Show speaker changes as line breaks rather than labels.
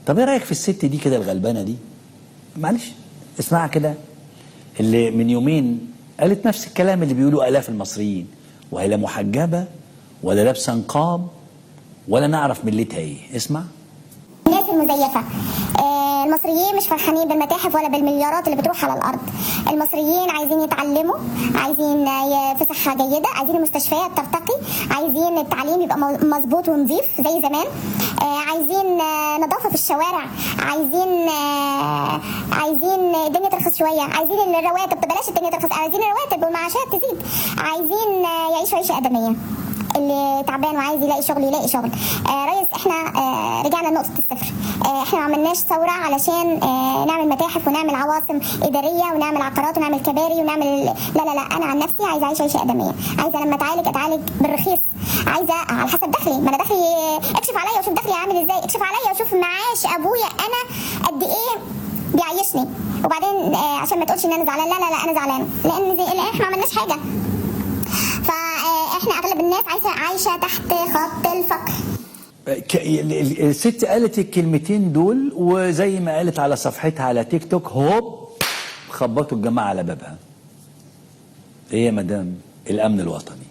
طب ايه رايك في الست دي كده الغلبانه دي؟ معلش اسمعها كده، اللي من يومين قالت نفس الكلام اللي بيقولوا الاف المصريين، وهي لا محجبه ولا لابسه نقاب ولا نعرف ملتها ايه. اسمع.
الناس المزيفه، المصريين مش فرحانين بالمتاحف ولا بالمليارات اللي بتروح على الارض. المصريين عايزين يتعلموا، عايزين في صحه جيده، عايزين المستشفيات ترتقي، عايزين التعليم يبقى مظبوط ونظيف زي زمان، عايزين نظافه في الشوارع، عايزين الدنيا ترخص شويه، عايزين الرواتب بلاش الدنيا ترخص، عايزين الرواتب والمعاشات تزيد، عايزين يعيشوا عيشه ادميه. اللي تعبان وعايز يلاقي شغل يلاقي شغل. ريس احنا رجعنا لنقطة الصفر. احنا ما عملناش ثورة علشان نعمل متاحف ونعمل عواصم إدارية ونعمل عقارات ونعمل كباري ونعمل لا، أنا عن نفسي عايزة أعيش عيشة آدمية، عايزة لما أتعالج بالرخيص، عايزة على حسب دخلي، ما أنا دخلي اكشف عليا وشوف دخلي عامل ازاي، اكشف عليا وشوف معاش أبويا أنا قد إيه بيعيشني، وبعدين عشان ما تقولش إن أنا زعلان، لا أنا زعلانة لأن احنا ما عملناش حاجة. فاحنا اغلب الناس عايشه تحت خط الفقر.
الست قالت الكلمتين دول، وزي ما قالت على صفحتها على تيك توك هوب خبطوا الجماعه على بابها. ايه يا مدام الامن الوطني؟